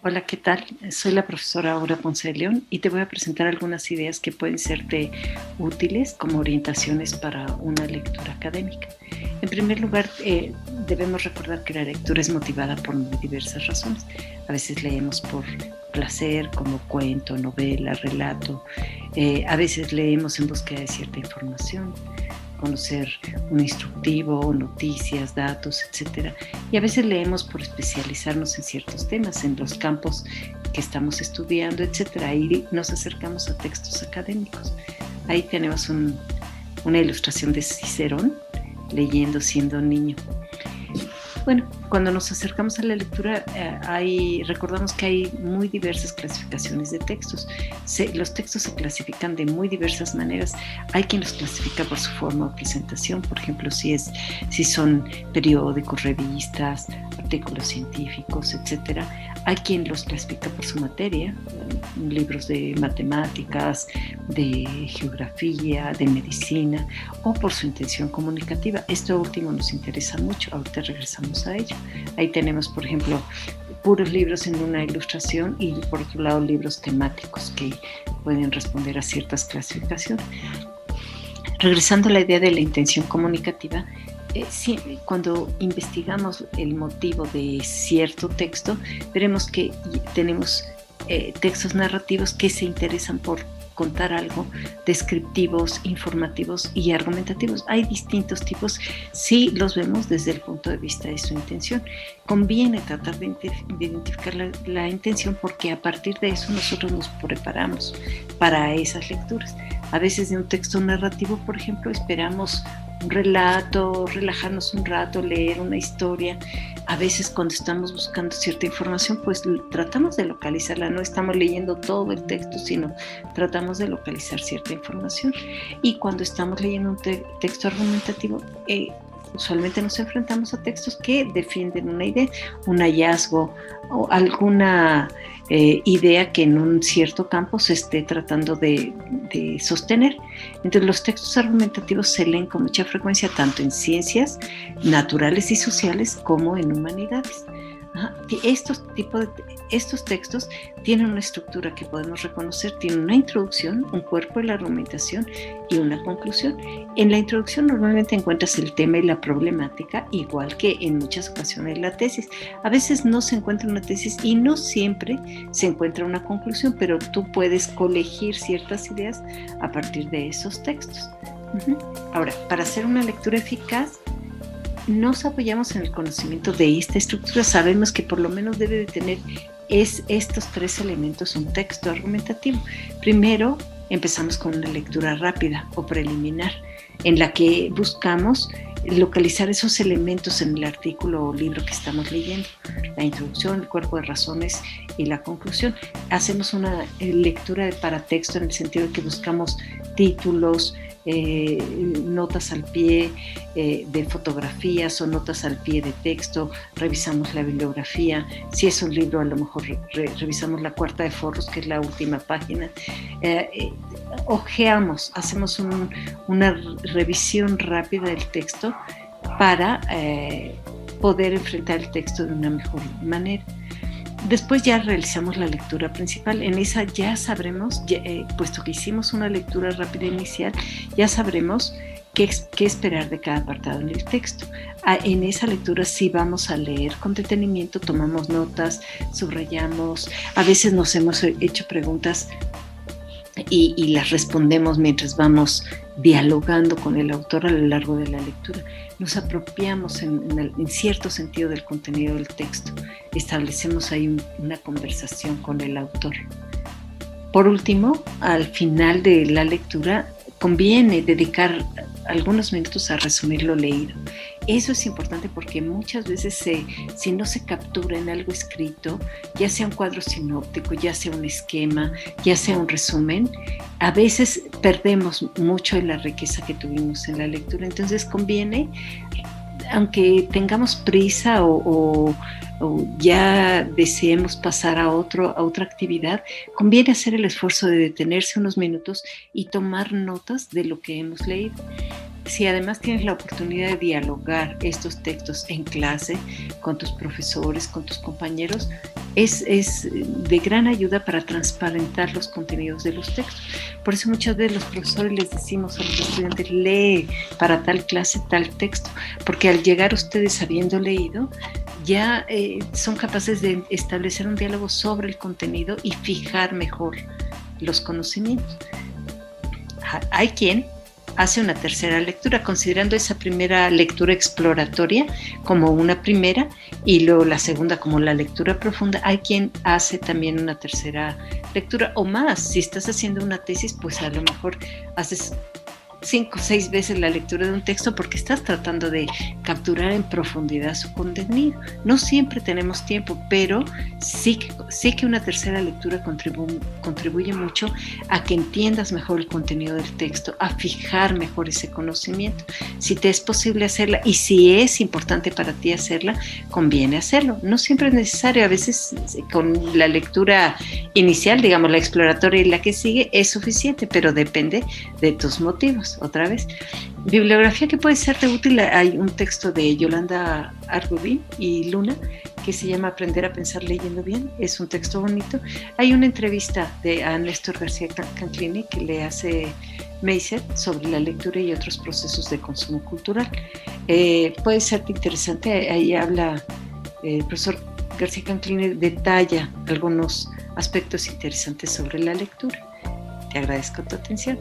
Hola, ¿qué tal? Soy la profesora Aura Ponce de León y te voy a presentar algunas ideas que pueden serte útiles como orientaciones para una lectura académica. En primer lugar, debemos recordar que la lectura es motivada por muy diversas razones. A veces leemos por placer, como cuento, novela, relato. A veces leemos en búsqueda de cierta información, conocer un instructivo, noticias, datos, etcétera. Y a veces leemos por especializarnos en ciertos temas, en los campos que estamos estudiando, etcétera. Y nos acercamos a textos académicos. Ahí tenemos una ilustración de Cicerón leyendo siendo niño. Bueno, cuando nos acercamos a la lectura, recordamos que hay muy diversas clasificaciones de textos. Los textos se clasifican de muy diversas maneras. Hay quien los clasifica por su forma o presentación, por ejemplo, si son periódicos, revistas, artículos científicos, etcétera. Hay quien los clasifica por su materia, libros de matemáticas, de geografía, de medicina, o por su intención comunicativa. Esto último nos interesa mucho. Ahorita regresamos a ello. Ahí tenemos, por ejemplo, puros libros en una ilustración y por otro lado libros temáticos que pueden responder a ciertas clasificaciones. Regresando a la idea de la intención comunicativa, sí, cuando investigamos el motivo de cierto texto, veremos que tenemos textos narrativos que se interesan por contar algo, descriptivos, informativos y argumentativos. Hay distintos tipos, sí los vemos desde el punto de vista de su intención. Conviene tratar de identificar la intención porque a partir de eso nosotros nos preparamos para esas lecturas. A veces de un texto narrativo, por ejemplo, esperamos un relato, relajarnos un rato, leer una historia. A veces cuando estamos buscando cierta información, pues tratamos de localizarla, no estamos leyendo todo el texto, sino tratamos de localizar cierta información. Y cuando estamos leyendo un texto argumentativo, usualmente nos enfrentamos a textos que defienden una idea, un hallazgo o alguna idea que en un cierto campo se esté tratando de sostener. Entonces los textos argumentativos se leen con mucha frecuencia tanto en ciencias naturales y sociales como en humanidades. Estos textos tienen una estructura que podemos reconocer, tienen una introducción, un cuerpo de la argumentación y una conclusión. En la introducción normalmente encuentras el tema y la problemática, igual que en muchas ocasiones la tesis. A veces no se encuentra una tesis y no siempre se encuentra una conclusión, pero tú puedes colegir ciertas ideas a partir de esos textos. Ahora, para hacer una lectura eficaz, nos apoyamos en el conocimiento de esta estructura. Sabemos que por lo menos debe de tener estos tres elementos un texto argumentativo. Primero, empezamos con una lectura rápida o preliminar, en la que buscamos localizar esos elementos en el artículo o libro que estamos leyendo. La introducción, el cuerpo de razones y la conclusión. Hacemos una lectura de paratexto en el sentido de que buscamos títulos, notas al pie de fotografías o notas al pie de texto, revisamos la bibliografía. Si es un libro, a lo mejor revisamos la cuarta de forros, que es la última página. Ojeamos, hacemos una revisión rápida del texto para poder enfrentar el texto de una mejor manera. Después ya realizamos la lectura principal. En esa ya sabremos, puesto que hicimos una lectura rápida inicial, ya sabremos qué esperar de cada apartado en el texto. En esa lectura sí vamos a leer con detenimiento, tomamos notas, subrayamos. A veces nos hemos hecho preguntas y las respondemos mientras vamos dialogando con el autor a lo largo de la lectura. Nos apropiamos en cierto sentido del contenido del texto. Establecemos ahí una conversación con el autor. Por último, al final de la lectura, conviene dedicar algunos minutos a resumir lo leído. Eso es importante porque muchas veces si no se captura en algo escrito, ya sea un cuadro sinóptico, ya sea un esquema, ya sea un resumen, a veces perdemos mucho de la riqueza que tuvimos en la lectura. Entonces conviene, aunque tengamos prisa o ya deseemos pasar a otra actividad, conviene hacer el esfuerzo de detenerse unos minutos y tomar notas de lo que hemos leído. Si además tienes la oportunidad de dialogar estos textos en clase con tus profesores, con tus compañeros, es de gran ayuda para transparentar los contenidos de los textos. Por eso muchas veces los profesores les decimos a los estudiantes, lee para tal clase tal texto, porque al llegar ustedes habiendo leído, ya son capaces de establecer un diálogo sobre el contenido y fijar mejor los conocimientos. Hay quien hace una tercera lectura, considerando esa primera lectura exploratoria como una primera y luego la segunda como la lectura profunda. Hay quien hace también una tercera lectura o más. Si estás haciendo una tesis, pues a lo mejor haces 5 o 6 veces la lectura de un texto porque estás tratando de capturar en profundidad su contenido. No siempre tenemos tiempo, pero sí que una tercera lectura contribuye mucho a que entiendas mejor el contenido del texto, a fijar mejor ese conocimiento. Si te es posible hacerla y si es importante para ti hacerla, conviene hacerlo. No siempre es necesario, a veces con la lectura inicial, digamos la exploratoria y la que sigue, es suficiente, pero depende de tus motivos. Otra vez, bibliografía que puede serte útil. Hay un texto de Yolanda Argubín y Luna que se llama Aprender a pensar leyendo bien. Es un texto bonito. Hay una entrevista a Néstor García Canclini que le hace Meiser sobre la lectura y otros procesos de consumo cultural. Puede serte interesante. Ahí habla el profesor García Canclini, detalla algunos aspectos interesantes sobre la lectura. Te agradezco tu atención.